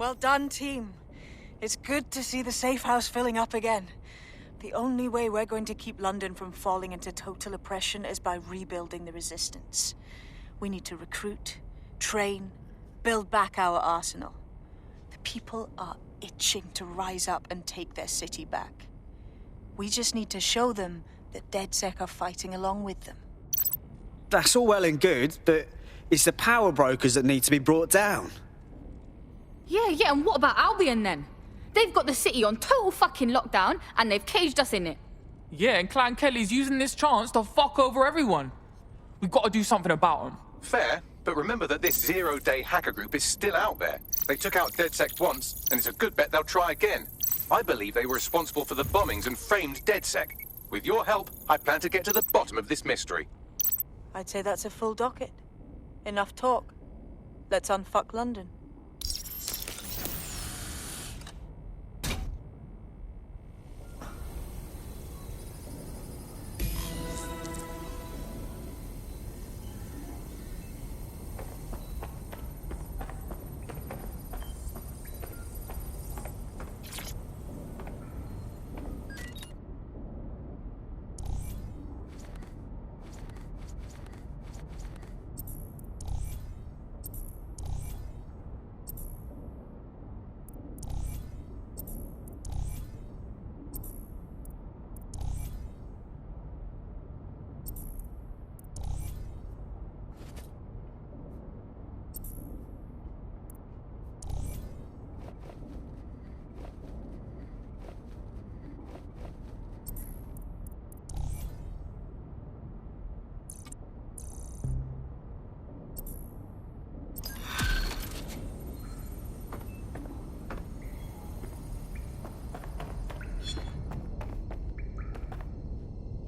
Well done, team. It's good to see the safe house filling up again. The only way we're going to keep London from falling into total oppression is by rebuilding the resistance. We need to recruit, train, build back our arsenal. The people are itching to rise up and take their city back. We just need to show them that DedSec are fighting along with them. That's all well and good, but it's the power brokers that need to be brought down. Yeah, and what about Albion then? They've got the city on total fucking lockdown and they've caged us in it. Yeah, and Clan Kelly's using this chance to fuck over everyone. We've got to do something about them. Fair, but remember that this zero-day hacker group is still out there. They took out DedSec once, and it's a good bet they'll try again. I believe they were responsible for the bombings and framed DedSec. With your help, I plan to get to the bottom of this mystery. I'd say that's a full docket. Enough talk. Let's unfuck London.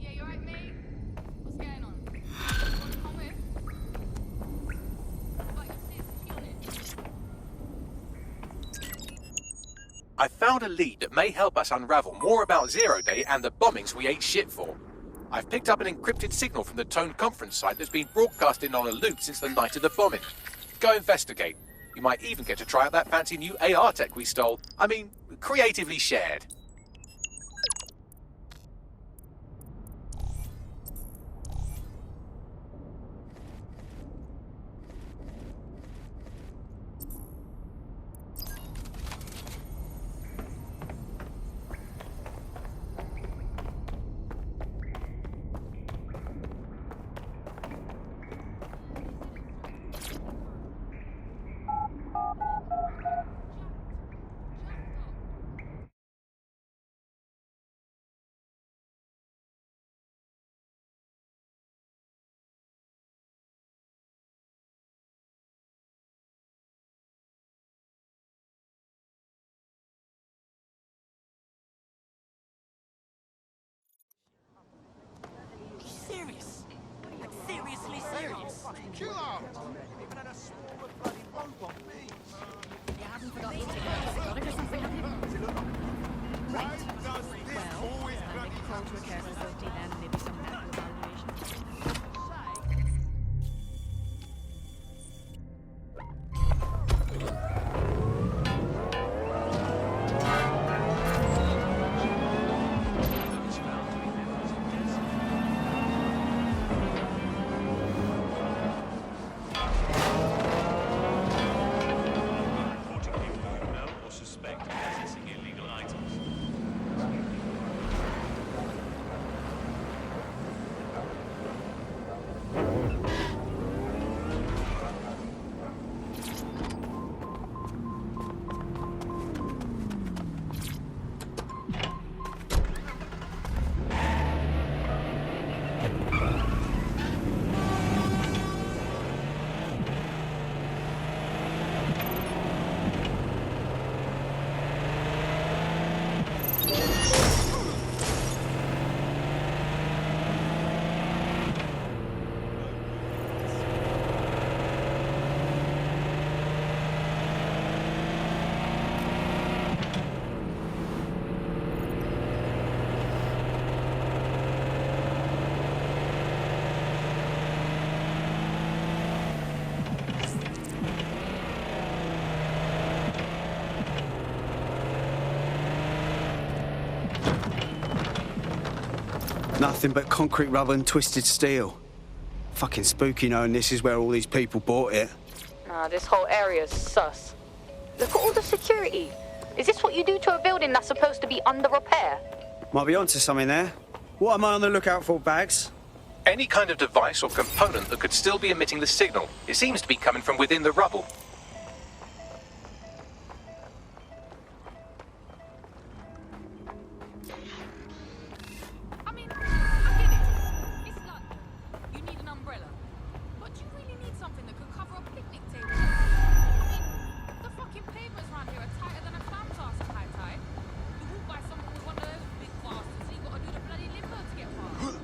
Yeah, you alright, mate? What's going on? Want to come with? What, you see, I found a lead that may help us unravel more about Zero Day and the bombings we ate shit for. I've picked up an encrypted signal from the Tone conference site that's been broadcasting on a loop since the night of the bombing. Go investigate. You might even get to try out that fancy new AR tech we stole. I mean, creatively shared. Nothing but concrete rubber and twisted steel. Fucking spooky knowing this is where all these people bought it. Nah, this whole area's sus. Look at all the security. Is this what you do to a building that's supposed to be under repair? Might be onto something there. What am I on the lookout for, Bags? Any kind of device or component that could still be emitting the signal. It seems to be coming from within the rubble. I mean, I get it. It's London. You need an umbrella. But you really need something that could cover a picnic table. I mean, the fucking pavements around here are tighter than a clam's ass at high tide. You walk by someone with one of those big bastards and you gotta do the bloody limbo to get past.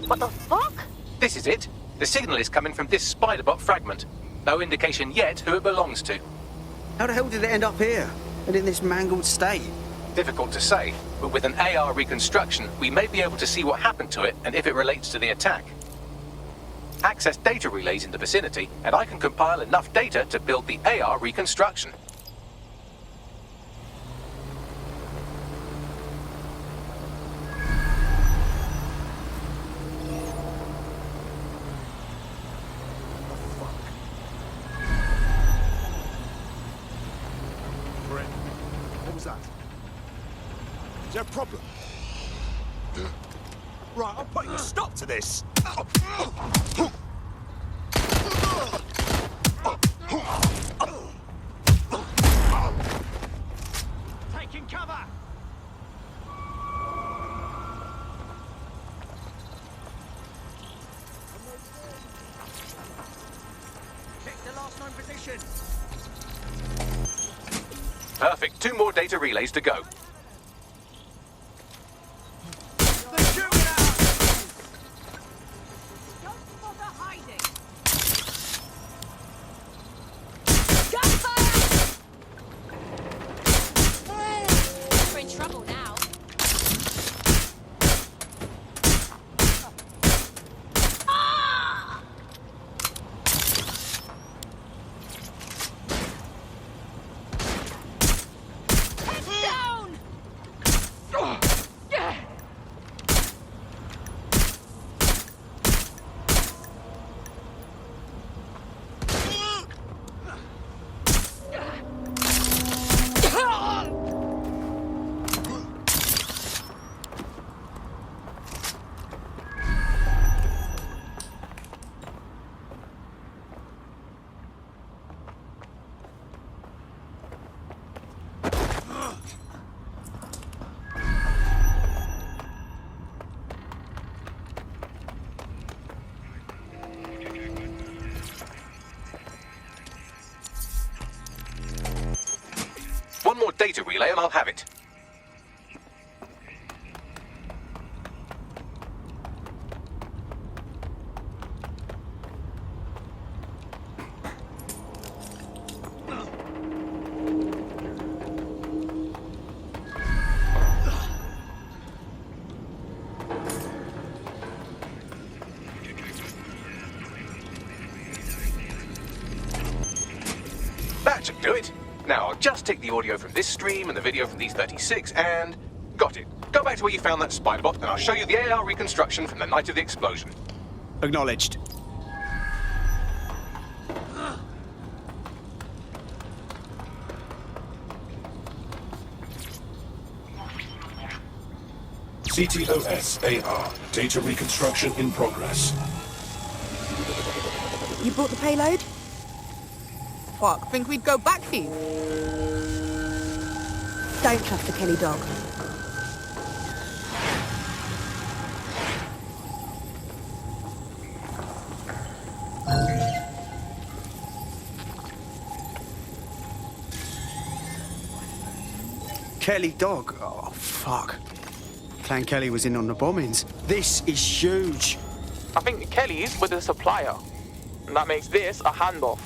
What the fuck? This is it. The signal is coming from this Spiderbot fragment. No indication yet who it belongs to. How the hell did it end up here? And in this mangled state? Difficult to say, but with an AR reconstruction, we may be able to see what happened to it and if it relates to the attack. Access data relays in the vicinity, and I can compile enough data to build the AR reconstruction. Brett, what was that? Is there a problem? Right, I'm putting a stop to this. Taking cover! Check the last known position. Perfect. 2 more data relays to go. They're shooting at us! Don't bother hiding. We're in trouble now. Head down! One more data relay and I'll have it. That should do it. Just take the audio from this stream and the video from these 36 and... Got it. Go back to where you found that spider bot and I'll show you the AR reconstruction from the night of the explosion. Acknowledged. CTOS AR. Data reconstruction in progress. You brought the payload? Fuck, think we'd go back here? Don't trust the Kelly dog. Kelly dog? Oh, fuck. Clan Kelly was in on the bombings. This is huge. I think Kelly's with the supplier. And that makes this a handoff.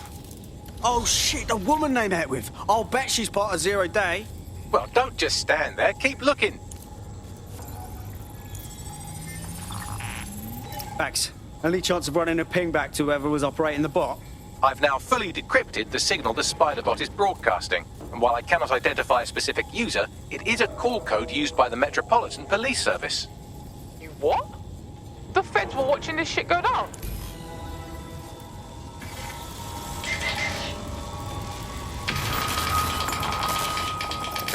Oh, shit, the woman they met with. I'll bet she's part of Zero Day. Well, don't just stand there. Keep looking. Max, only chance of running a ping back to whoever was operating the bot? I've now fully decrypted the signal the Spider-Bot is broadcasting. And while I cannot identify a specific user, it is a call code used by the Metropolitan Police Service. You what? The feds were watching this shit go down.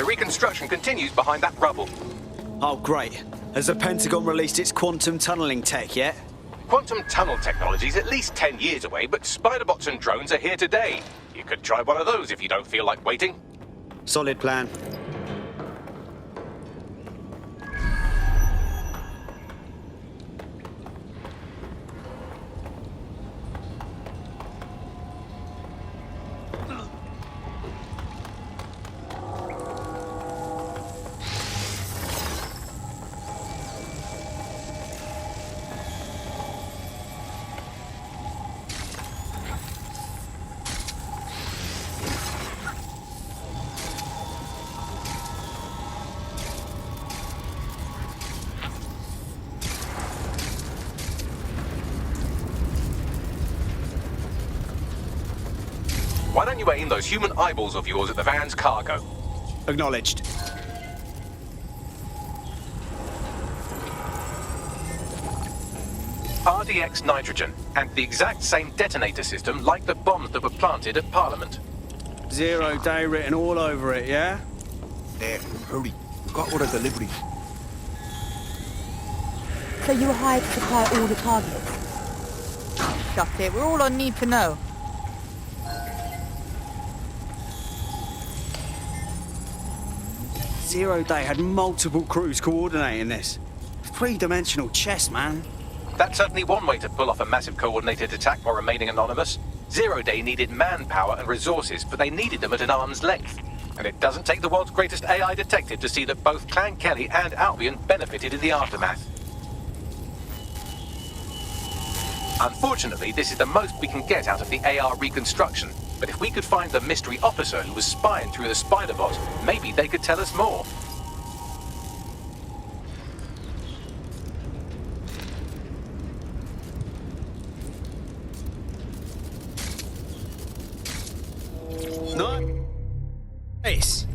The reconstruction continues behind that rubble. Oh, great. Has the Pentagon released its quantum tunneling tech yet? Quantum tunnel technology is at least 10 years away, but Spider-Bots and drones are here today. You could try one of those if you don't feel like waiting. Solid plan. Why don't you aim those human eyeballs of yours at the van's cargo? Acknowledged. RDX nitrogen, and the exact same detonator system like the bombs that were planted at Parliament. Zero Day written all over it, yeah? There, hurry. We've got all the delivery. So you were hired to supply all the targets? Shut it, we're all on need to know. Zero Day had multiple crews coordinating this. Three-dimensional chess, man. That's certainly one way to pull off a massive coordinated attack while remaining anonymous. Zero Day needed manpower and resources, but they needed them at an arm's length. And it doesn't take the world's greatest AI detective to see that both Clan Kelly and Albion benefited in the aftermath. Unfortunately, this is the most we can get out of the AR reconstruction. But if we could find the mystery officer who was spying through the Spider-Bot, maybe they could tell us more. Nice.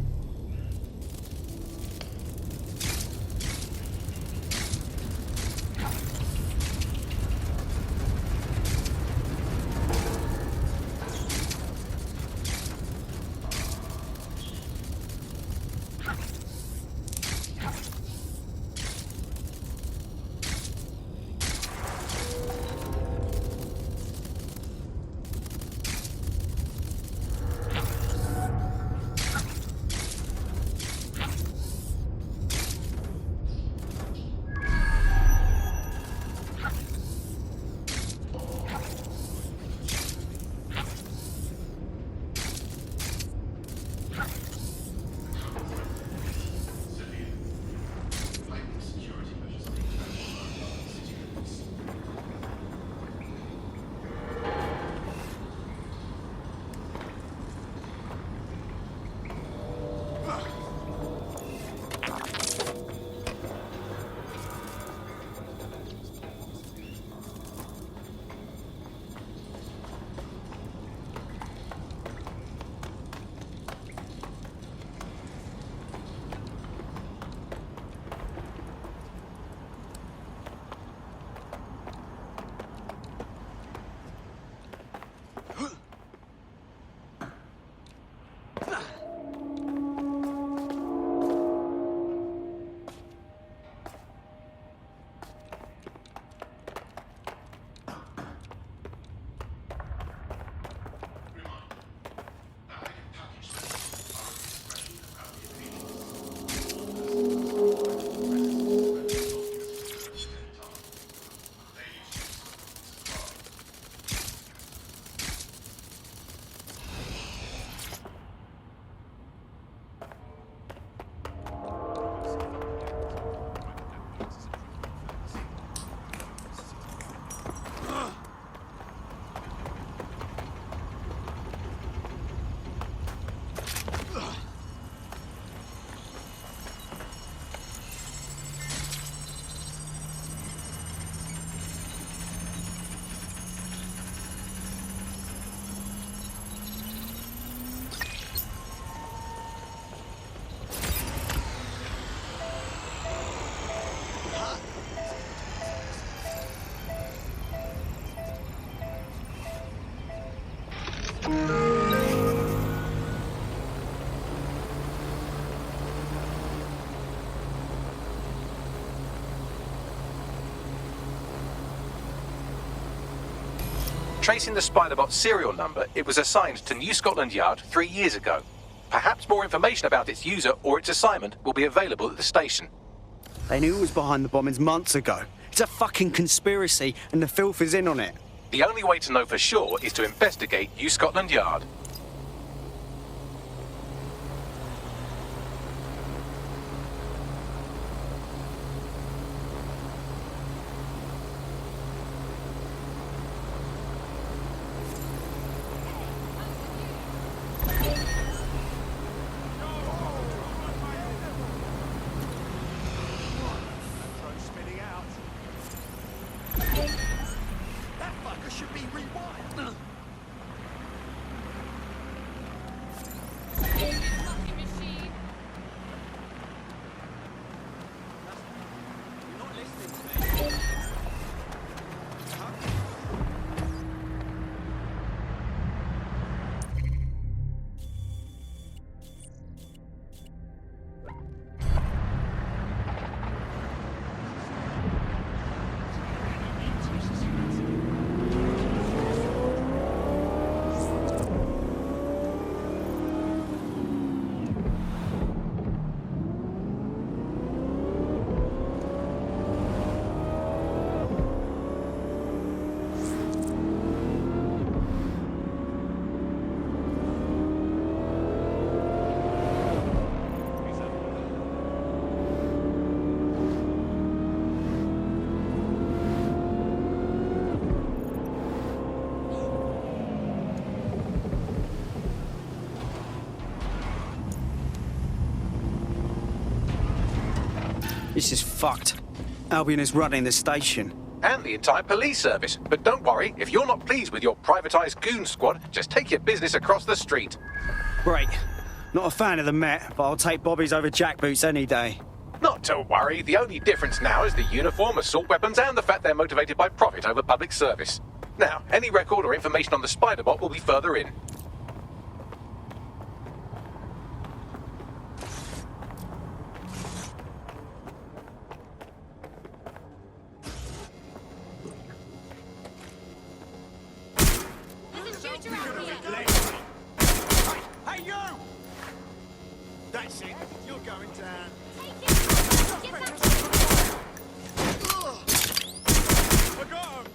Tracing the Spider-Bot's serial number, it was assigned to New Scotland Yard 3 years ago. Perhaps more information about its user or its assignment will be available at the station. They knew it was behind the bombings months ago. It's a fucking conspiracy, and the filth is in on it. The only way to know for sure is to investigate New Scotland Yard. This is fucked. Albion is running the station. And the entire police service. But don't worry, if you're not pleased with your privatised goon squad, just take your business across the street. Great. Not a fan of the Met, but I'll take Bobby's over jackboots any day. Not to worry, the only difference now is the uniform, assault weapons, and the fact they're motivated by profit over public service. Now, any record or information on the Spider-Bot will be further in. Hey, you! That's it. You're going down. I got him!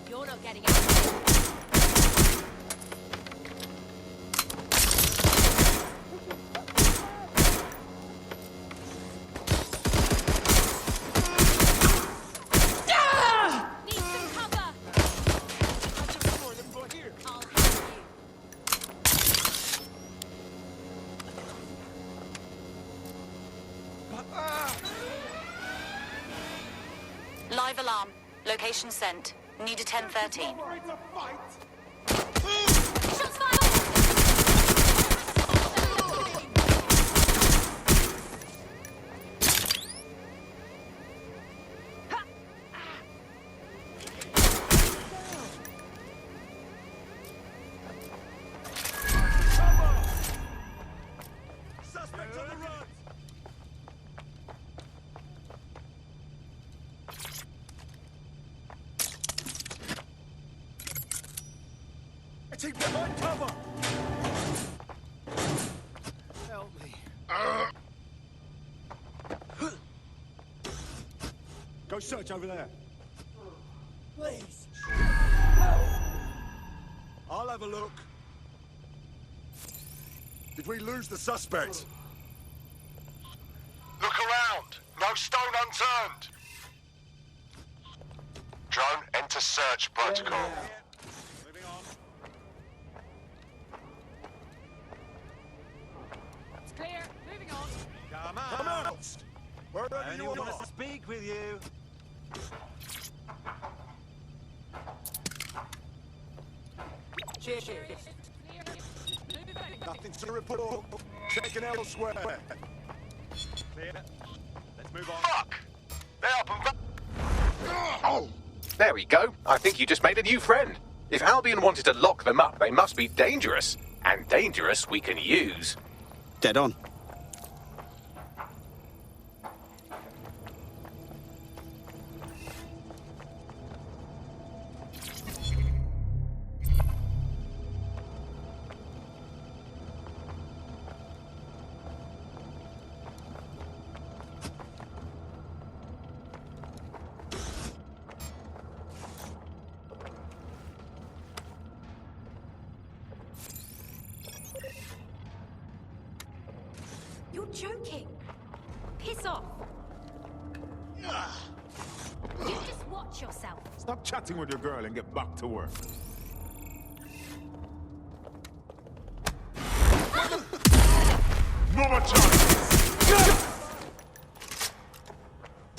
You're not getting out. Need some cover. I'll help you. Live alarm. Location sent. Need a 1013. Shots fired! Suspect on the run! Take behind cover! Help me. Go search over there. Please. I'll have a look. Did we lose the suspect? Look around. No stone unturned. Drone, enter search protocol. Moving on. It's clear. Moving on. Come out! Wherever you are. Speak with you. Cheers. Clear. Moving back. Nothing to report. Checking elsewhere. Clear. Let's move on. Fuck! They're up and back. Oh! There we go. I think you just made a new friend. If Albion wanted to lock them up, they must be dangerous. And dangerous we can use. Dead on. Watch yourself. Stop chatting with your girl and get back to work. No more time!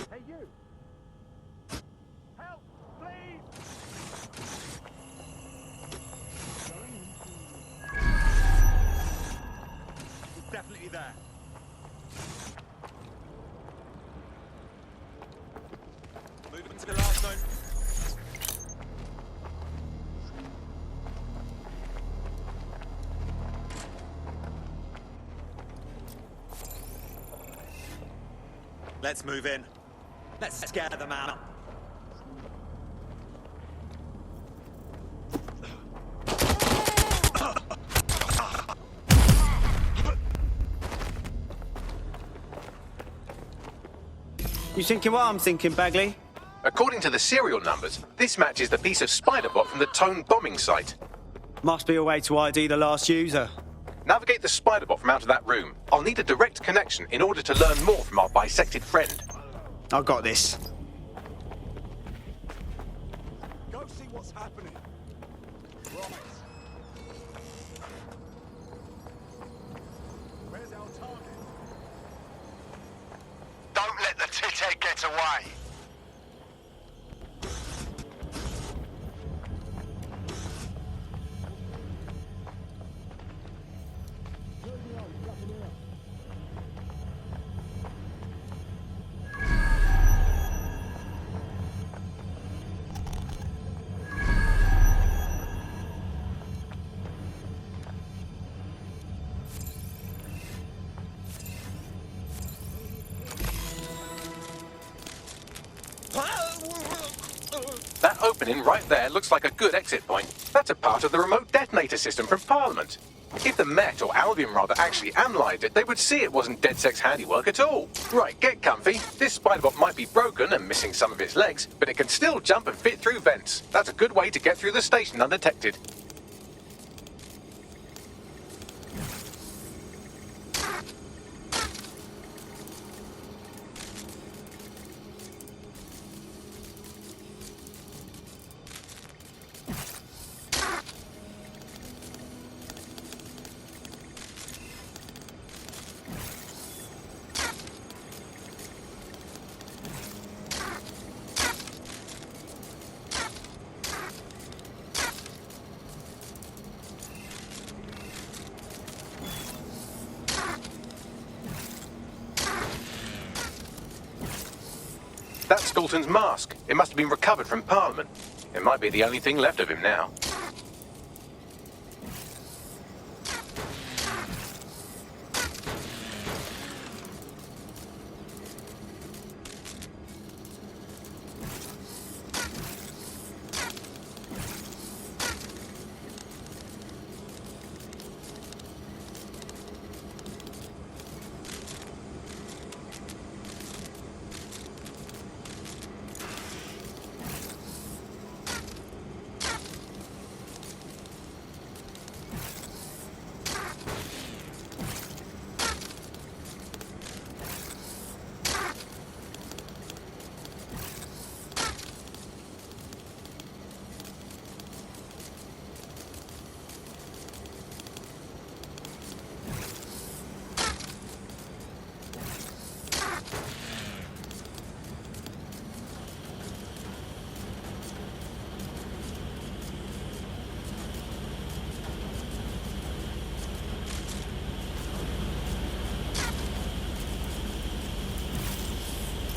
Hey, you! Help, please! It's definitely there. Moving to the last zone. Let's move in. Let's scare them out. You thinking what I'm thinking, Bagley? According to the serial numbers, this matches the piece of Spiderbot from the Tone bombing site. Must be a way to ID the last user. Navigate the Spiderbot from out of that room. I'll need a direct connection in order to learn more from our bisected friend. I've got this. Go see what's happening. Right. Where's our target? Don't let the tit-head get away. That opening right there looks like a good exit point. That's a part of the remote detonator system from Parliament. If the Met, or Albion rather, actually analysed it, they would see it wasn't DedSec's handiwork at all. Right, get comfy. This Spiderbot might be broken and missing some of its legs, but it can still jump and fit through vents. That's a good way to get through the station undetected. That's Skulton's mask. It must have been recovered from Parliament. It might be the only thing left of him now.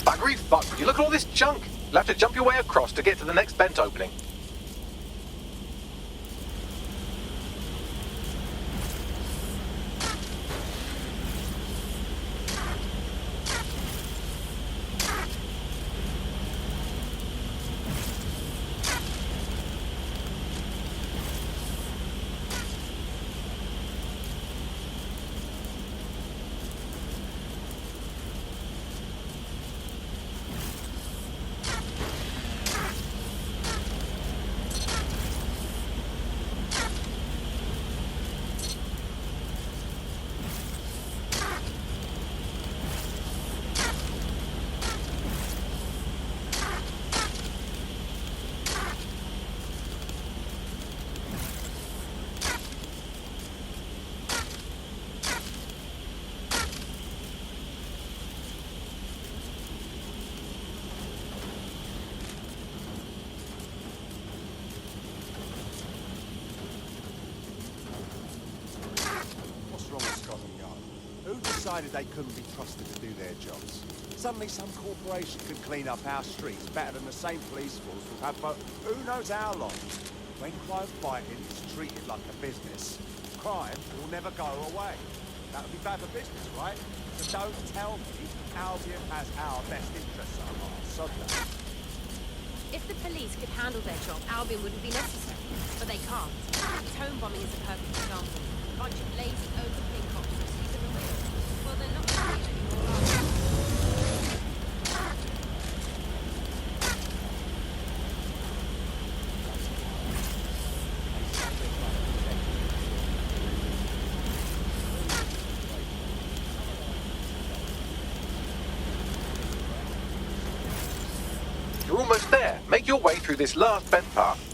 Buggery fuck, would you look at all this junk? You'll have to jump your way across to get to the next vent opening. decided they couldn't be trusted to do their jobs. Suddenly some corporation could clean up our streets better than the same police force we've had for who knows how long. When crime fighting is treated like a business, crime will never go away. That would be bad for business, right? So don't tell me Albion has our best interests at heart. Sod that. If the police could handle their job, Albion wouldn't be necessary. But they can't. Tone bombing is a perfect example. A bunch of lazy, overpaid cops who see the wheel. Well, they're not real anymore, are they? You're almost there. Make your way through this last bent path.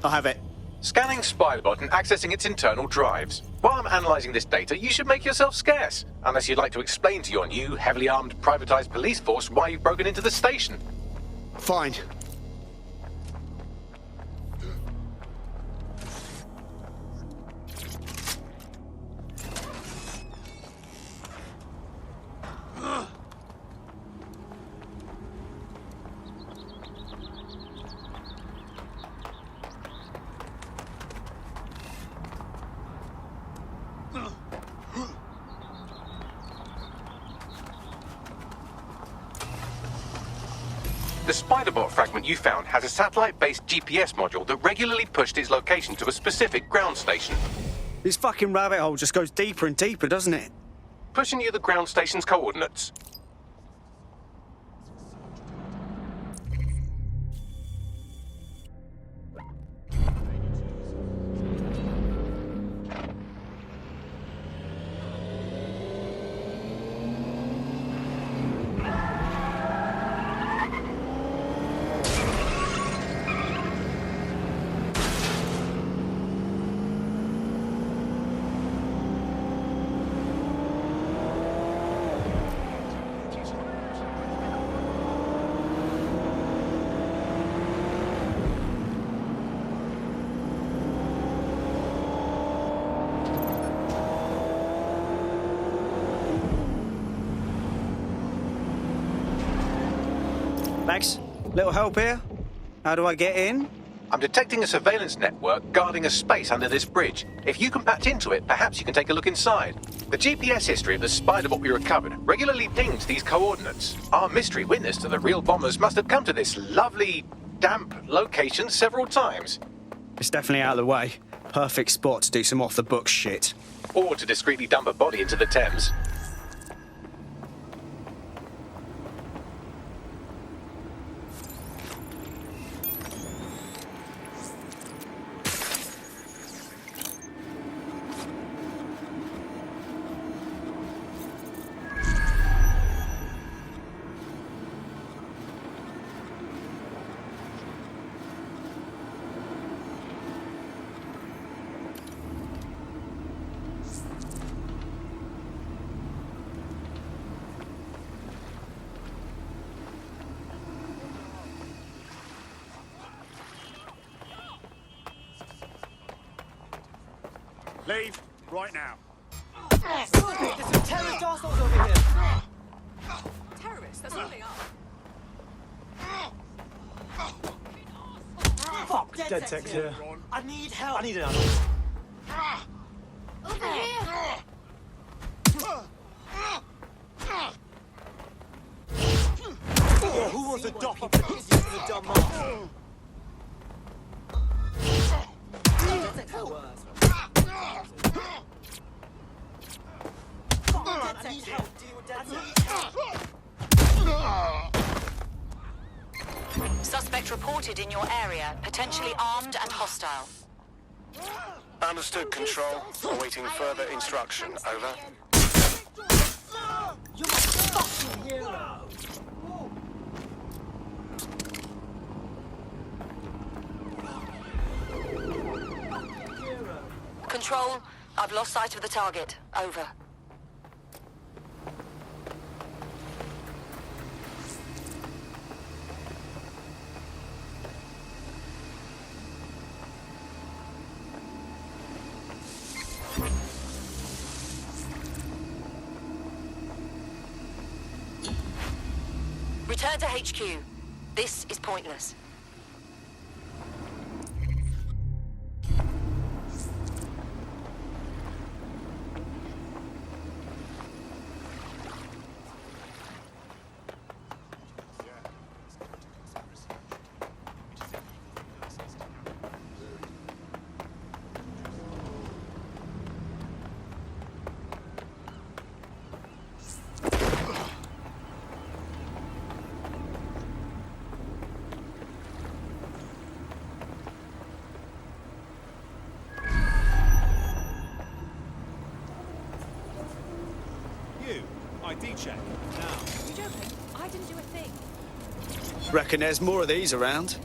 I have it. Scanning Spiderbot and accessing its internal drives. While I'm analysing this data, you should make yourself scarce. Unless you'd like to explain to your new, heavily armed, privatised police force why you've broken into the station. Fine. The Spiderbot fragment you found has a satellite-based GPS module that regularly pushed its location to a specific ground station. This fucking rabbit hole just goes deeper and deeper, doesn't it? Pushing you the ground station's coordinates. Max, little help here? How do I get in? I'm detecting a surveillance network guarding a space under this bridge. If you can patch into it, perhaps you can take a look inside. The GPS history of the Spiderbot we recovered regularly dings these coordinates. Our mystery witness to the real bombers must have come to this lovely, damp location several times. It's definitely out of the way. Perfect spot to do some off-the-books shit. Or to discreetly dump a body into the Thames. Leave right now. There's some terrorist arseholes over here. Terrorists, that's all they are. Fuck, dead techs here. I need help. I need another. Over here! Oh, who wants a doppy for the dumb mark? I need help. Suspect reported in your area, potentially armed and hostile. Understood, Control. Awaiting further instruction. Over. You're my fucking hero. Control, I've lost sight of the target. Over. Return to HQ. This is pointless. ID check, now. You joking? I didn't do a thing. Reckon there's more of these around.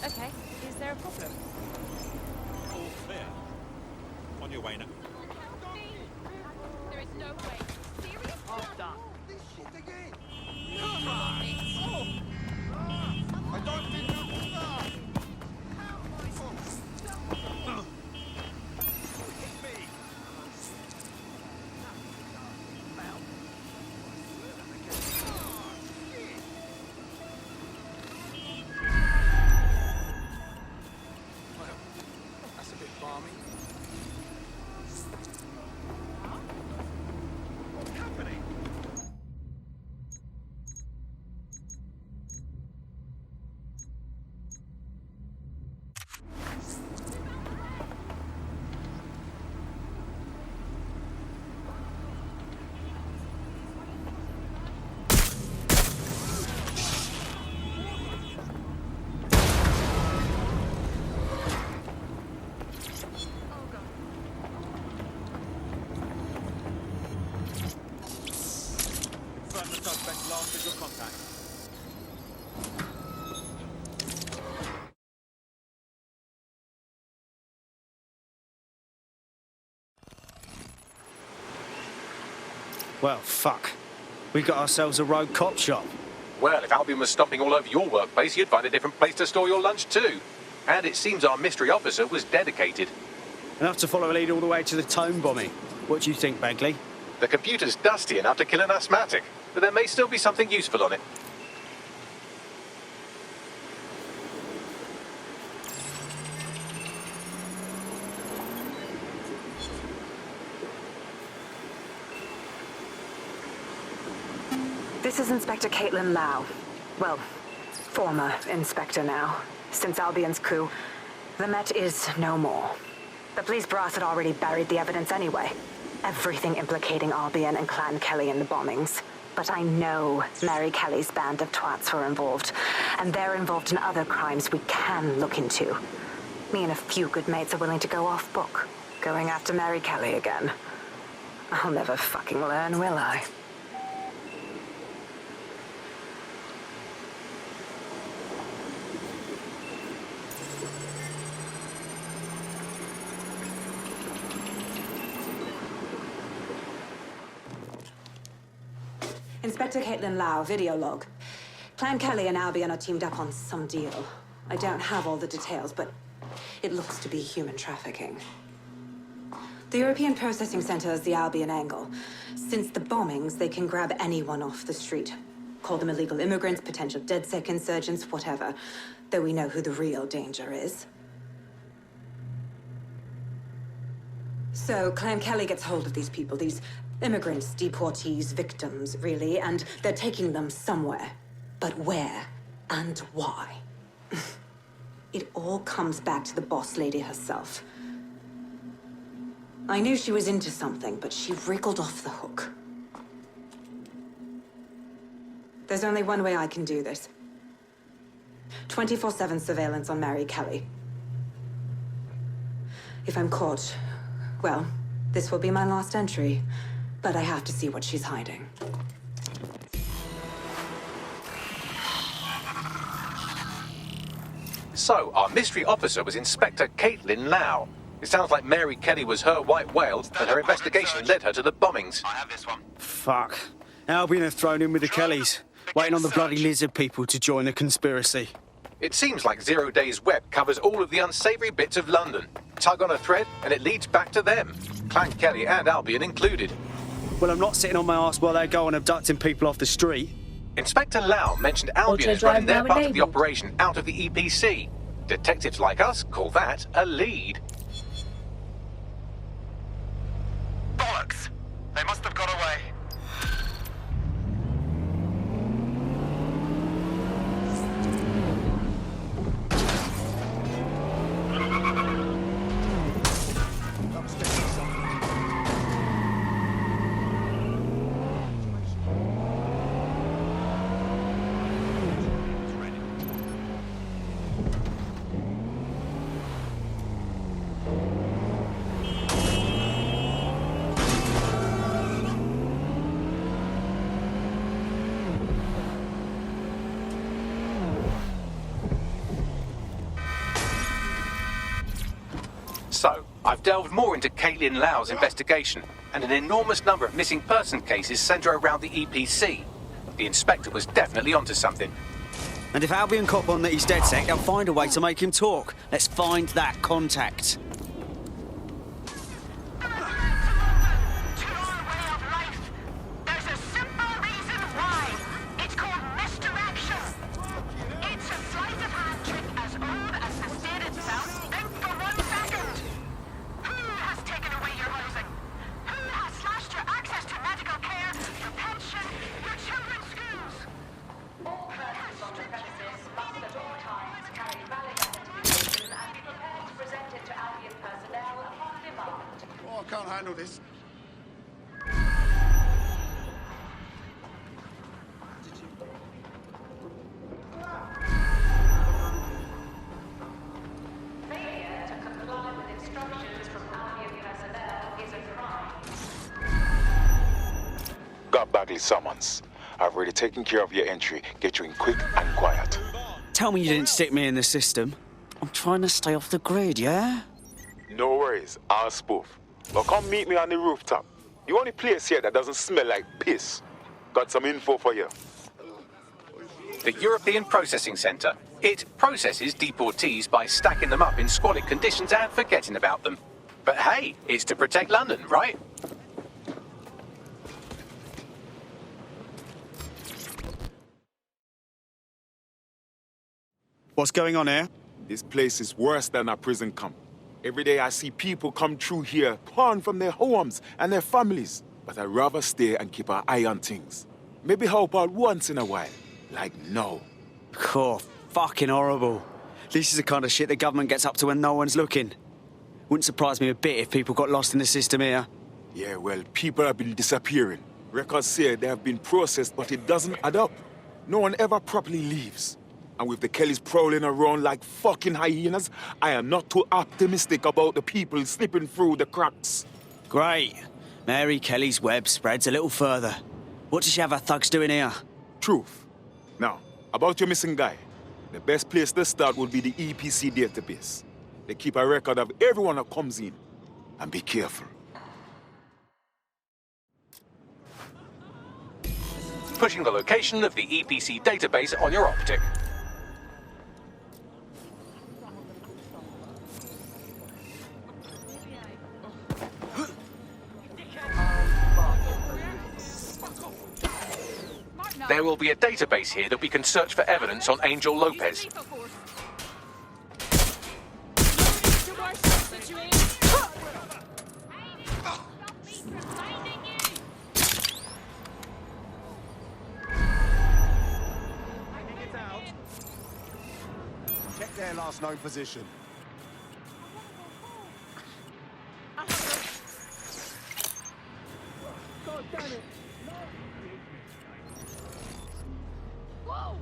Okay, is there a problem? All clear. On your way now. There is no way. Serious? Oh, done. This shit again. Come on, bitch. I don't think you can stop. Hit me. That's a bit balmy. What's happening? Confirm the suspect's last visual contact. Well, fuck. We got ourselves a rogue cop shop. Well, if Albion was stomping all over your workplace, you'd find a different place to store your lunch too. And it seems our mystery officer was dedicated. Enough to follow a lead all the way to the Tone bombing. What do you think, Begley? The computer's dusty enough to kill an asthmatic, but there may still be something useful on it. This is Inspector Caitlin Lau. Well, former inspector now. Since Albion's coup, the Met is no more. The police brass had already buried the evidence anyway. Everything implicating Albion and Clan Kelly in the bombings. But I know Mary Kelly's band of twats were involved, and they're involved in other crimes we can look into. Me and a few good mates are willing to go off book, going after Mary Kelly again. I'll never fucking learn, will I? Inspector Caitlin Lau, video log. Clan Kelly and Albion are teamed up on some deal. I don't have all the details, but it looks to be human trafficking. The European Processing Center is the Albion angle. Since the bombings, they can grab anyone off the street. Call them illegal immigrants, potential DedSec insurgents, whatever. Though we know who the real danger is. So, Clan Kelly gets hold of these people, these immigrants, deportees, victims, really, and they're taking them somewhere. But where and why? It all comes back to the boss lady herself. I knew she was into something, but she wriggled off the hook. There's only one way I can do this. 24/7 surveillance on Mary Kelly. If I'm caught, well, this will be my last entry. But I have to see what she's hiding. So, our mystery officer was Inspector Caitlin Lau. It sounds like Mary Kelly was her white whale, and her investigation led her to the bombings. I have this one. Fuck. Albion have thrown in with the Kellys, waiting on the bloody lizard people to join the conspiracy. It seems like Zero Day's web covers all of the unsavoury bits of London. Tug on a thread, and it leads back to them. Clan Kelly and Albion included. Well, I'm not sitting on my ass while they go on abducting people off the street. Inspector Lau mentioned Albion is running their part of the operation out of the EPC. Detectives like us call that a lead. Bollocks! They must have got away. So, I've delved more into Caitlin Lau's investigation, and an enormous number of missing person cases centre around the EPC. The inspector was definitely onto something. And if Albion cop on that he's dead sec, they'll find a way to make him talk. Let's find that contact. I can't handle this. Got Bagley summons. I've already taken care of your entry. Get you in quick and quiet. Tell me you didn't stick me in the system. I'm trying to stay off the grid, yeah? No worries, I'll spoof. But come meet me on the rooftop. The only place here that doesn't smell like piss. Got some info for you. The European Processing Centre. It processes deportees by stacking them up in squalid conditions and forgetting about them. But hey, it's to protect London, right? What's going on here? This place is worse than a prison camp. Every day I see people come through here, torn from their homes and their families. But I'd rather stay and keep an eye on things. Maybe help out once in a while. Like now. Oh, fucking horrible. This is the kind of shit the government gets up to when no one's looking. Wouldn't surprise me a bit if people got lost in the system here. Yeah, well, people have been disappearing. Records say they have been processed, but it doesn't add up. No one ever properly leaves. And with the Kellys prowling around like fucking hyenas, I am not too optimistic about the people slipping through the cracks. Great. Mary Kelly's web spreads a little further. What does she have her thugs doing here? Truth. Now, about your missing guy. The best place to start would be the EPC database. They keep a record of everyone that comes in. And be careful. Pushing the location of the EPC database on your optic. There will be a database here that we can search for evidence on Angel Lopez. last known position. God damn it! Whoa!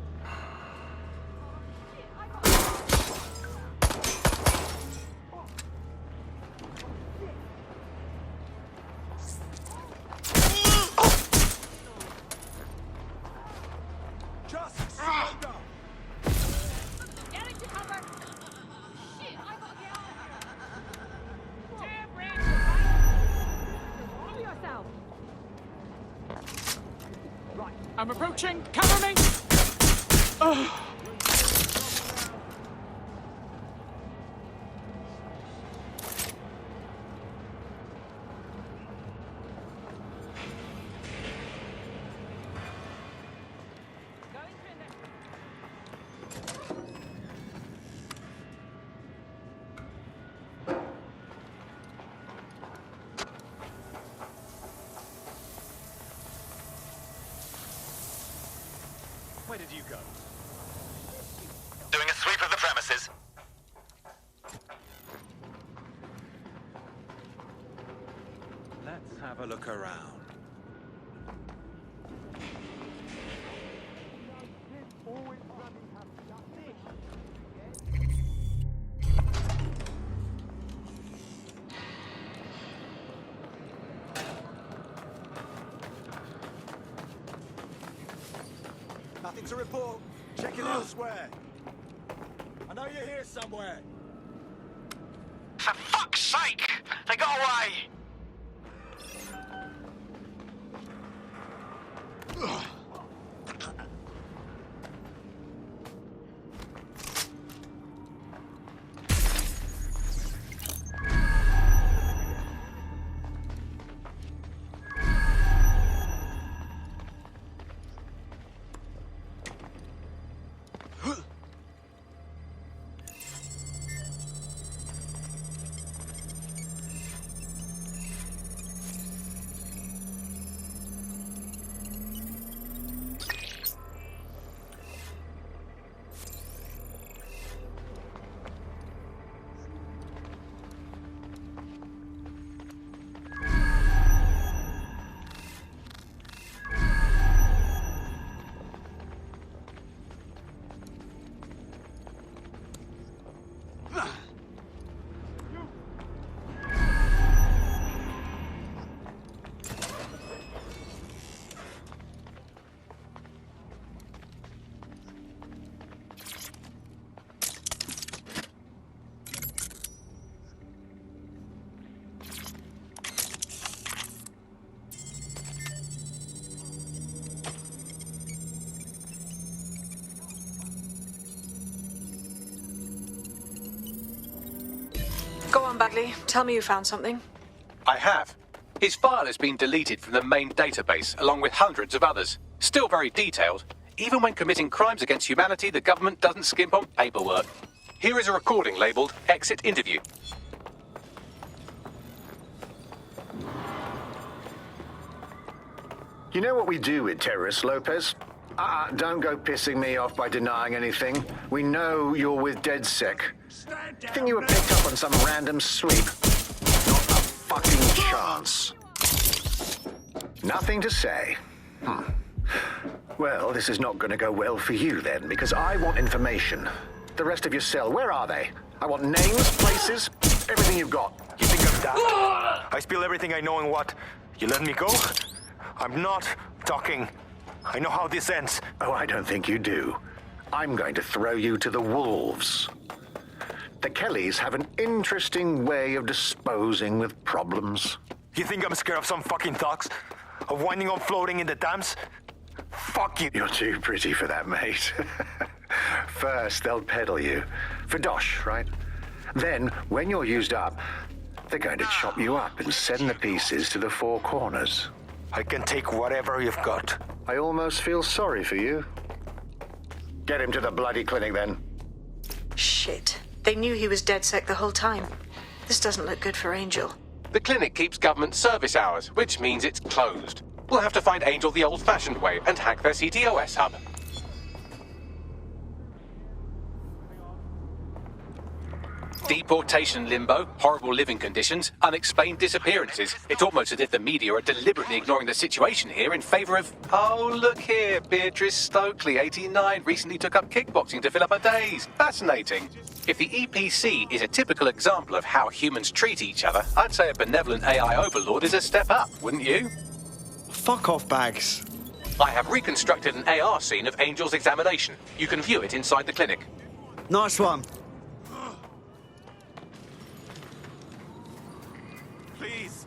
Just surrender! Get into cover! Shit, I gotta get out of here! Damn, Red! Cover yourself! I'm approaching. Cover me. Ugh. Where did you go? Doing a sweep of the premises. Let's have a look around. Nothing to report. Check it elsewhere. I know you're here somewhere. For fuck's sake! They got away! Go on, Bagley. Tell me you found something. I have. His file has been deleted from the main database, along with hundreds of others. Still very detailed. Even when committing crimes against humanity, the government doesn't skimp on paperwork. Here is a recording labelled Exit Interview. You know what we do with terrorists, Lopez? Don't go pissing me off by denying anything. We know you're with DedSec. Think you were picked up on some random sweep? Not a fucking chance. Nothing to say. Well, this is not going to go well for you then, because I want information. The rest of your cell, where are they? I want names, places, everything you've got. You think I'm daft? I spill everything I know and what? You let me go? I'm not talking. I know how this ends. Oh, I don't think you do. I'm going to throw you to the wolves. The Kellys have an interesting way of disposing with problems. You think I'm scared of some fucking thugs? Of winding up floating in the dams? Fuck you. You're too pretty for that, mate. First, they'll peddle you. For dosh, right? Then, when you're used up, they're going to chop you up and send the pieces to the four corners. I can take whatever you've got. I almost feel sorry for you. Get him to the bloody clinic, then. Shit. They knew he was DedSec the whole time. This doesn't look good for Angel. The clinic keeps government service hours, which means it's closed. We'll have to find Angel the old-fashioned way and hack their CTOS hub. Deportation limbo, horrible living conditions, unexplained disappearances. It's almost as if the media are deliberately ignoring the situation here in favour of... Oh, look here, Beatrice Stokely, 89, recently took up kickboxing to fill up her days. Fascinating. If the EPC is a typical example of how humans treat each other, I'd say a benevolent AI overlord is a step up, wouldn't you? Fuck off, Bags. I have reconstructed an AR scene of Angel's examination. You can view it inside the clinic. Nice one. Please.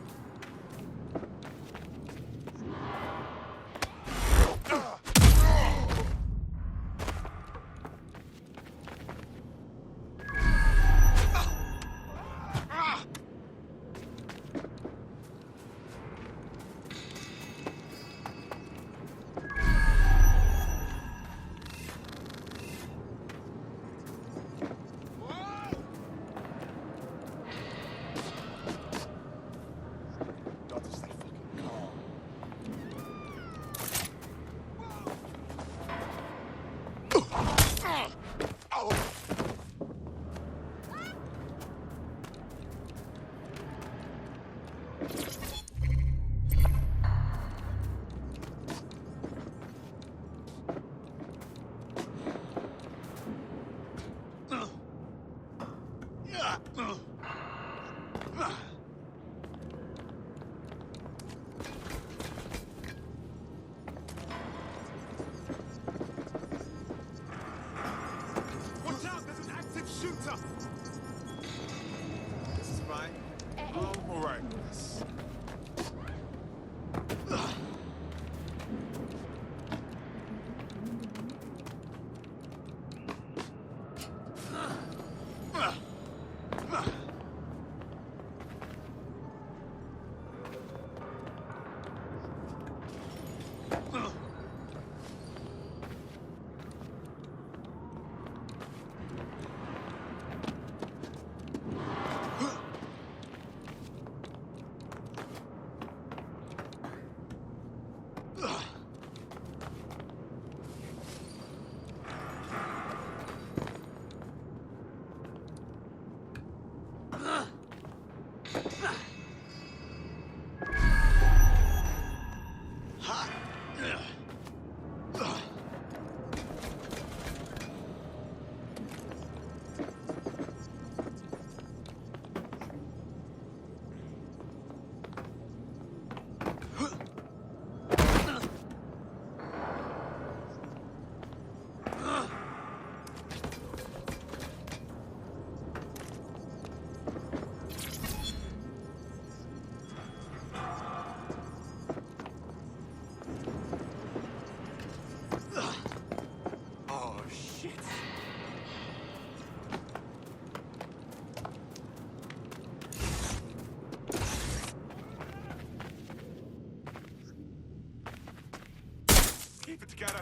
Keep it together.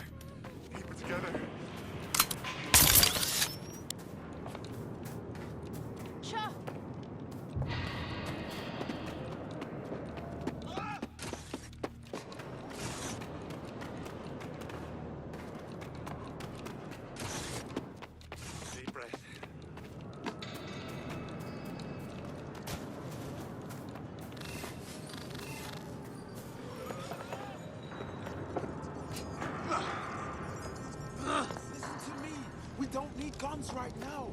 Keep it together. Sure. Deep breath. Listen to me. We don't need guns right now.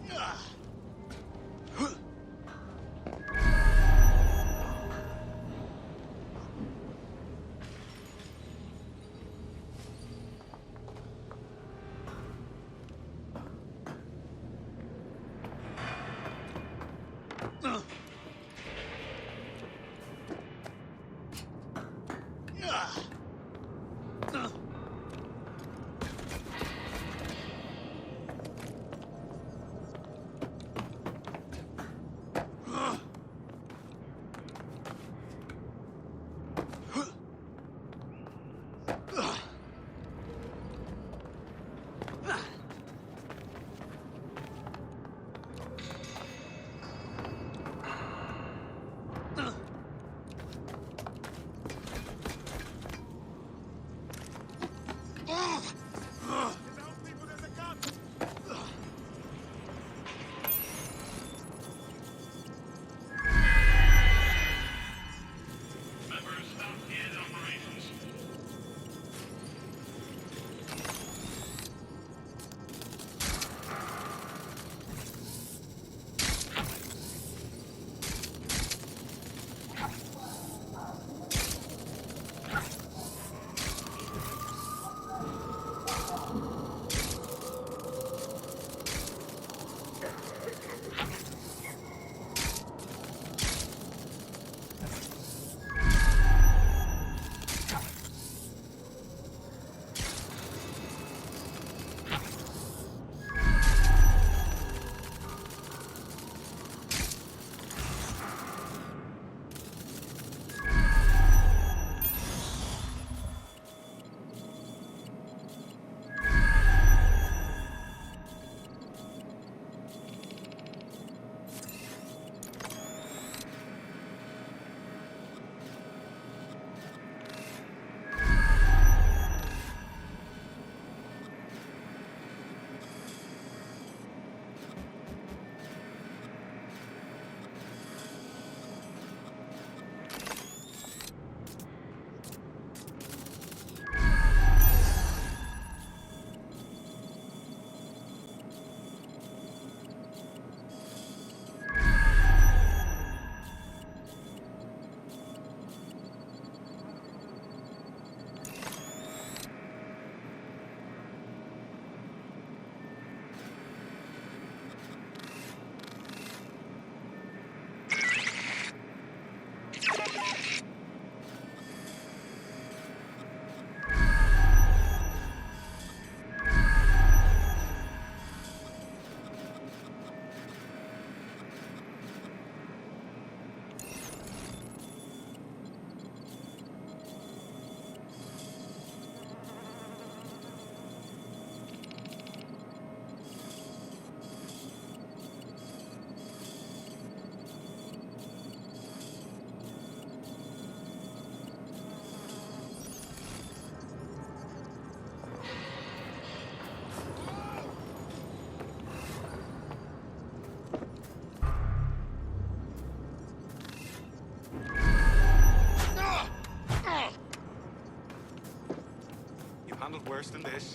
handled worse than this.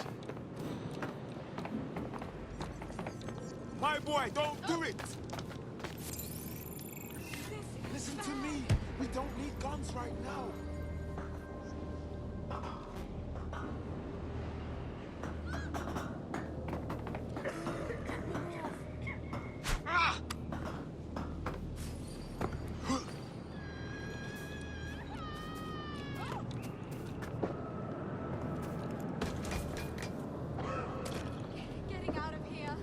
My boy, don't do it! Listen to me. We don't need guns right now. Getting out of here.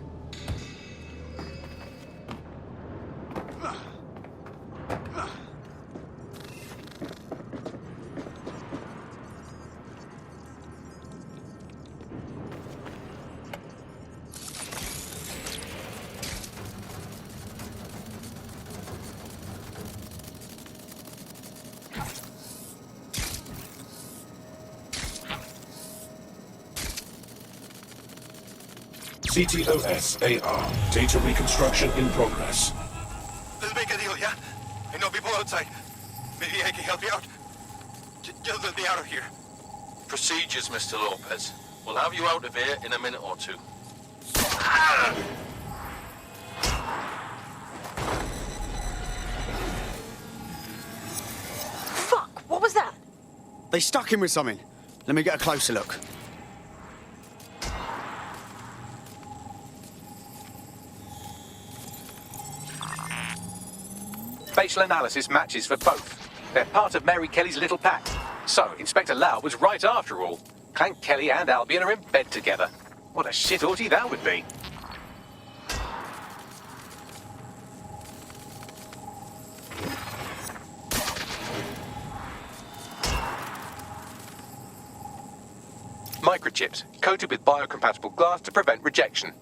CTOS-AR. Data reconstruction in progress. Let's make a deal, yeah? I know people outside. Maybe I can help you out. Just let me out of here. Procedures, Mr. Lopez. We'll have you out of here in a minute or two. Fuck! What was that? They stuck him with something. Let me get a closer look. Facial analysis matches for both. They're part of Mary Kelly's little pack. So, Inspector Lau was right after all. Clank Kelly and Albion are in bed together. What a shit orgy that would be. Microchips, coated with biocompatible glass to prevent rejection.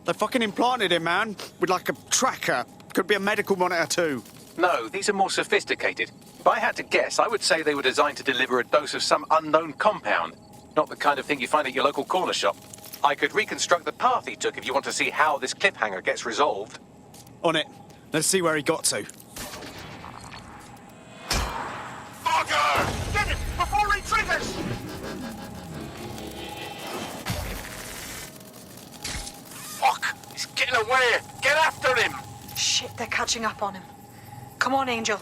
They fucking implanted him, man. With like a tracker. Could be a medical monitor too. No, these are more sophisticated. If I had to guess, I would say they were designed to deliver a dose of some unknown compound. Not the kind of thing you find at your local corner shop. I could reconstruct the path he took if you want to see how this cliffhanger gets resolved. On it. Let's see where he got to. Fucker! Get it before he triggers! Fuck! He's getting away! Get after him! Shit, they're catching up on him. Come on, Angel.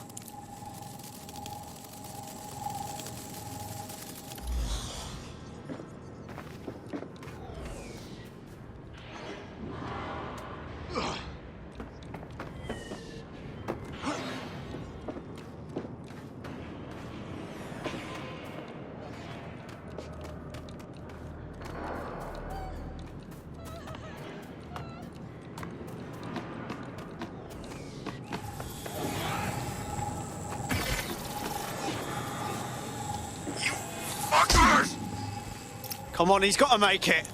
Come on, he's got to make it.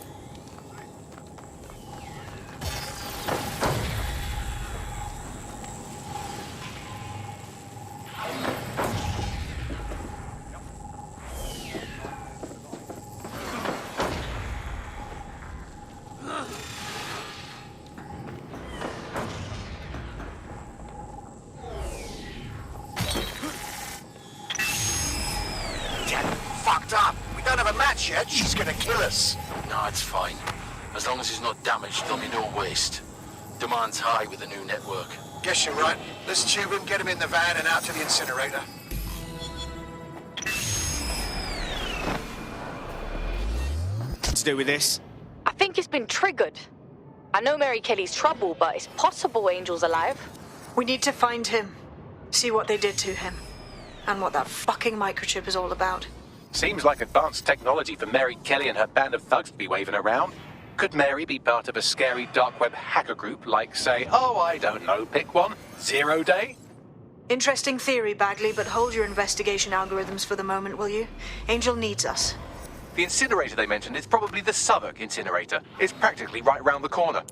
Yet, she's gonna kill us. No, it's fine. As long as he's not damaged, there'll be no waste. Demand's high with the new network. Guess you're right. Let's tube him, get him in the van and out to the incinerator. What to do with this? I think it's been triggered. I know Mary Kelly's trouble, but it's possible Angel's alive. We need to find him. See what they did to him. And what that fucking microchip is all about. Seems like advanced technology for Mary Kelly and her band of thugs to be waving around. Could Mary be part of a scary dark web hacker group like, say, oh, I don't know, pick one, Zero Day? Interesting theory, Bagley, but hold your investigation algorithms for the moment, will you? Angel needs us. The incinerator they mentioned is probably the Southwark incinerator. It's practically right round the corner.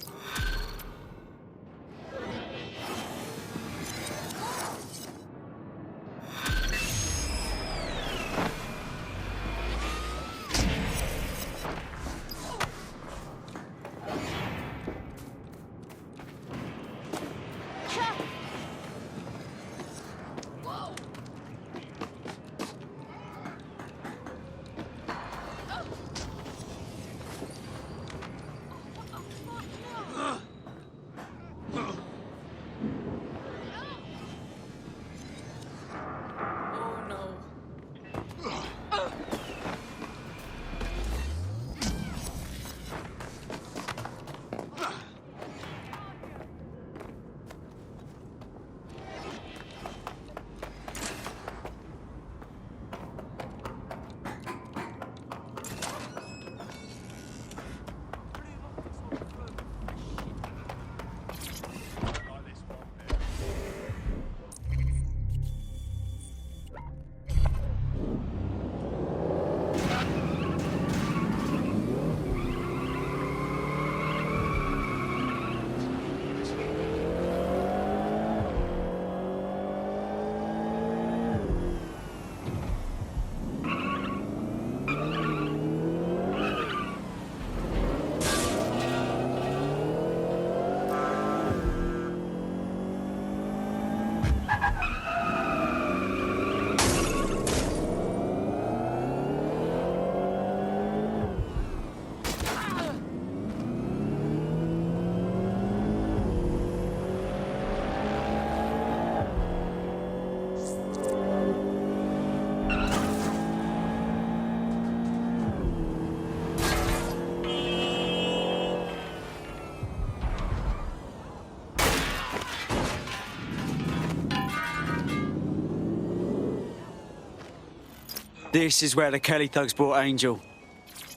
This is where the Kelly thugs brought Angel.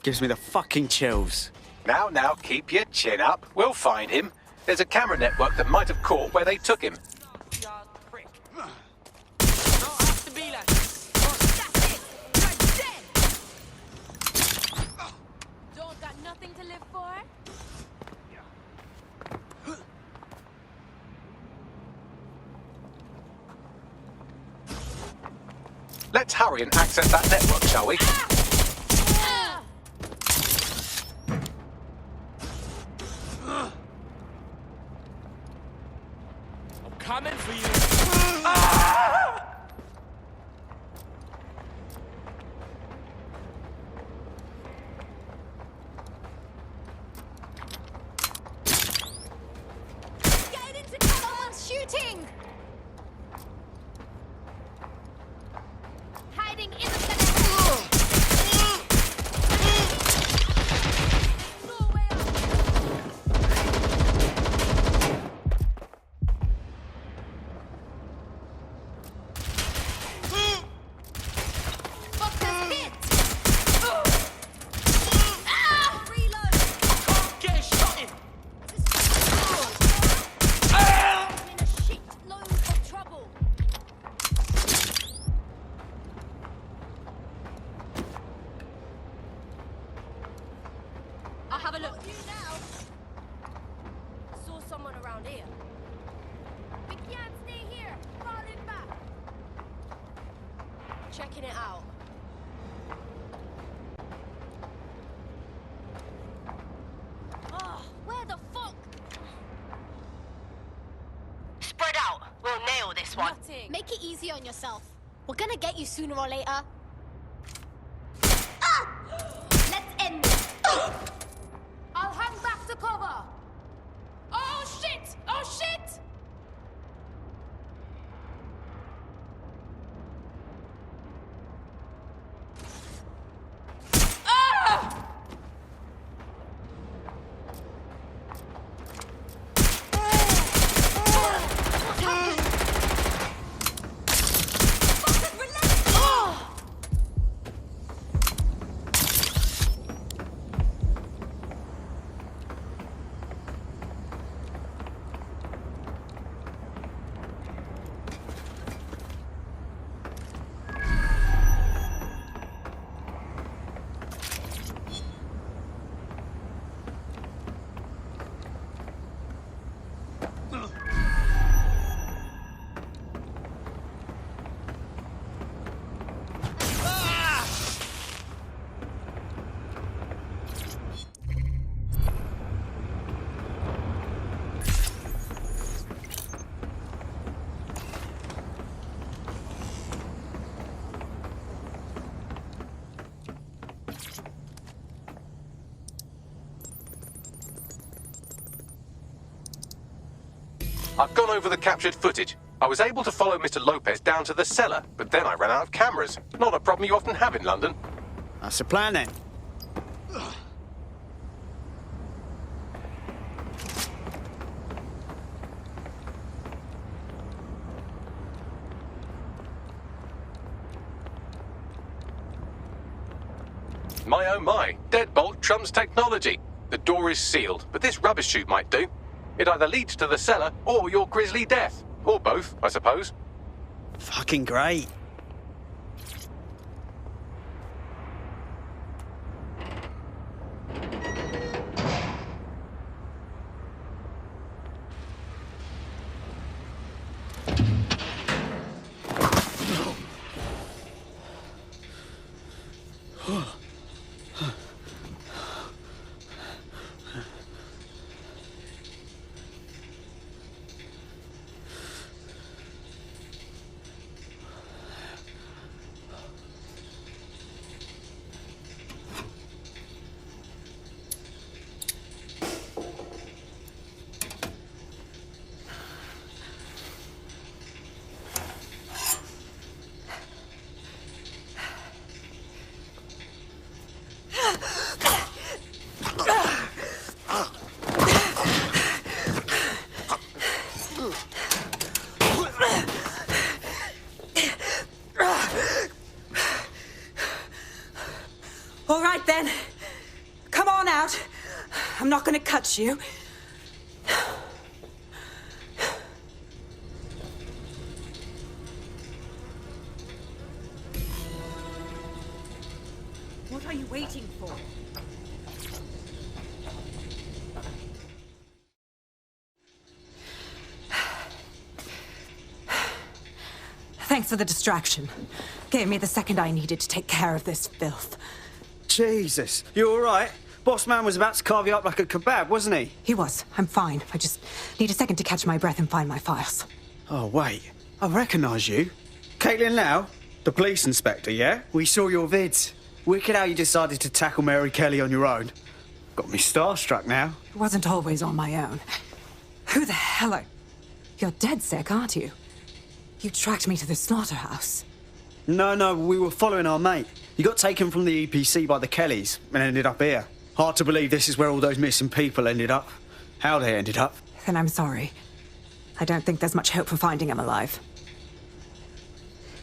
Gives me the fucking chills. Now, keep your chin up. We'll find him. There's a camera network that might have caught where they took him. Don't got nothing to live for? Let's hurry and access that network, shall we? I'm coming for you. Get into cover! Someone's shooting! Hiding in the center. I'll have a look. You now. Saw someone around here. We can't stay here. Falling back. Checking it out. Oh, where the fuck? Spread out. We'll nail this one. Nothing. Make it easy on yourself. We're gonna get you sooner or later. Let's end this. I'll hang back to cover. Oh shit! Oh shit! I've gone over the captured footage. I was able to follow Mr. Lopez down to the cellar, but then I ran out of cameras. Not a problem you often have in London. That's the plan then. My oh my, deadbolt trumps technology. The door is sealed, but this rubbish chute might do. It either leads to the cellar or your grisly death. Or both, I suppose. Fucking great. out. I'm not gonna cut you. What are you waiting for? Thanks for the distraction. Gave me the second I needed to take care of this filth. Jesus, you all right? Boss man was about to carve you up like a kebab, wasn't he? He was. I'm fine. I just need a second to catch my breath and find my files. Oh, wait. I recognise you. Caitlin Lau? The police inspector, yeah? We saw your vids. Wicked how you decided to tackle Mary Kelly on your own. Got me starstruck now. It wasn't always on my own. Who the hell are... You're DedSec, aren't you? You tracked me to the slaughterhouse. No, we were following our mate. He got taken from the EPC by the Kellys and ended up here. Hard to believe this is where all those missing people ended up. How they ended up. Then I'm sorry. I don't think there's much hope for finding him alive.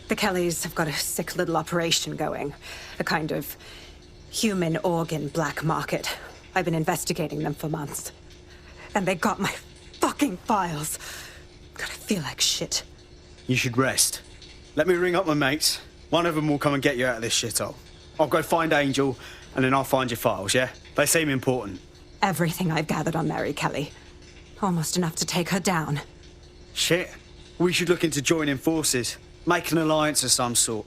The Kellys have got a sick little operation going. A kind of human organ black market. I've been investigating them for months. And they got my fucking files. God, I feel like shit. You should rest. Let me ring up my mates. One of them will come and get you out of this shithole. I'll go find Angel, and then I'll find your files, yeah? They seem important. Everything I've gathered on Mary Kelly. Almost enough to take her down. Shit. We should look into joining forces. Make an alliance of some sort.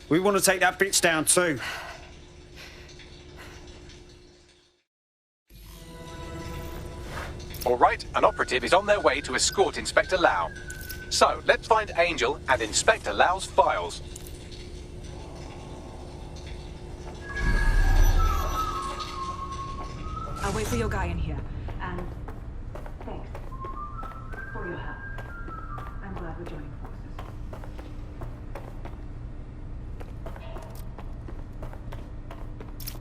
We want to take that bitch down too. All right, an operative is on their way to escort Inspector Lau. So, let's find Angel and Inspector Lau's files. I'll wait for your guy in here. And thanks for your help. I'm glad we're joining forces.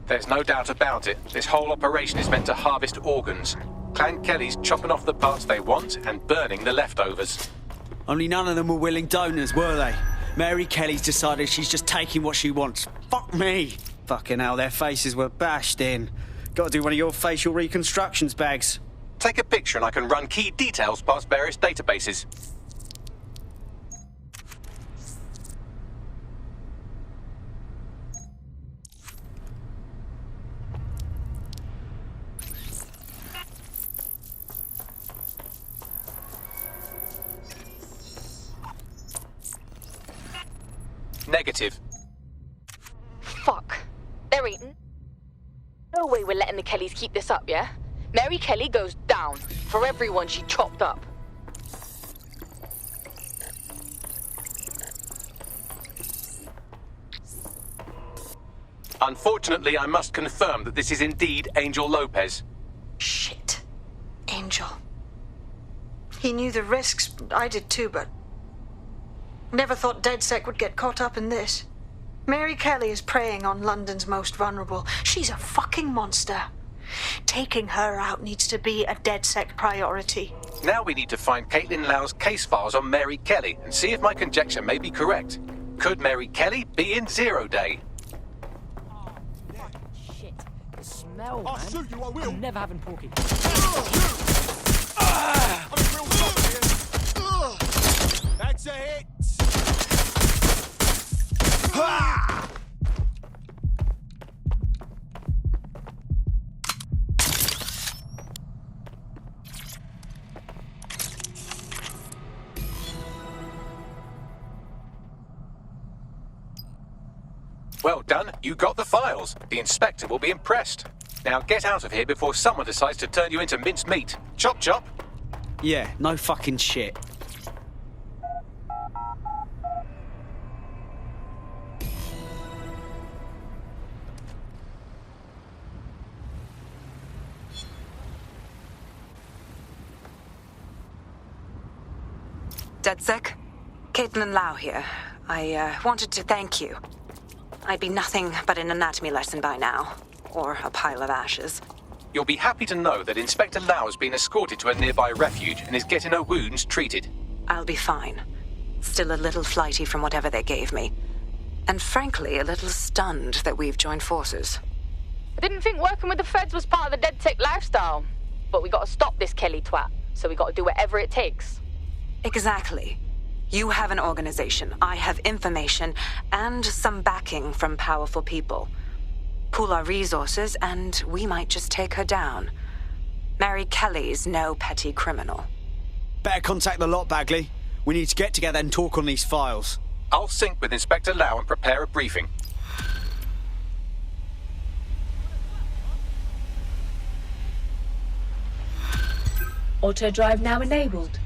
There's no doubt about it. This whole operation is meant to harvest organs. Clan Kelly's chopping off the parts they want and burning the leftovers. Only none of them were willing donors, were they? Mary Kelly's decided she's just taking what she wants. Fuck me. Fucking hell, their faces were bashed in. Gotta do one of your facial reconstructions, Bags. Take a picture and I can run key details past various databases. Negative. Fuck. They're eating. No way we're letting the Kellys keep this up, yeah? Mary Kelly goes down for everyone she chopped up. Unfortunately, I must confirm that this is indeed Angel Lopez. Shit. Angel. He knew the risks. I did too, but... Never thought DedSec would get caught up in this. Mary Kelly is preying on London's most vulnerable. She's a fucking monster. Taking her out needs to be a DedSec priority. Now we need to find Caitlin Lau's case files on Mary Kelly and see if my conjecture may be correct. Could Mary Kelly be in Zero Day? Shit. The smell, man. I'll shoot you, I will. I'm never having porky. That's a hit! Well done, you got the files. The inspector will be impressed. Now get out of here before someone decides to turn you into minced meat. Chop chop! Yeah, no fucking shit. DedSec? Caitlin Lau here. I wanted to thank you. I'd be nothing but an anatomy lesson by now. Or a pile of ashes. You'll be happy to know that Inspector Lau has been escorted to a nearby refuge and is getting her wounds treated. I'll be fine. Still a little flighty from whatever they gave me. And frankly, a little stunned that we've joined forces. I didn't think working with the feds was part of the DedSec lifestyle. But we gotta stop this Kelly twat, so we gotta do whatever it takes. Exactly. You have an organization, I have information, and some backing from powerful people. Pool our resources, and we might just take her down. Mary Kelly's no petty criminal. Better contact the lot, Bagley. We need to get together and talk on these files. I'll sync with Inspector Lau and prepare a briefing. Auto drive now enabled.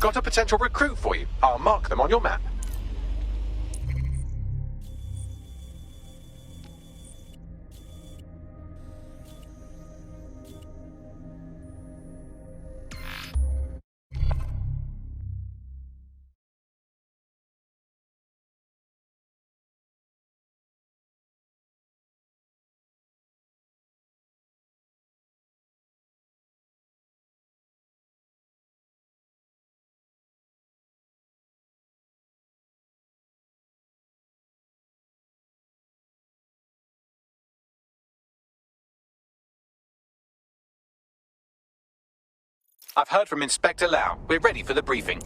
Got a potential recruit for you. I'll mark them on your map. I've heard from Inspector Lau. We're ready for the briefing.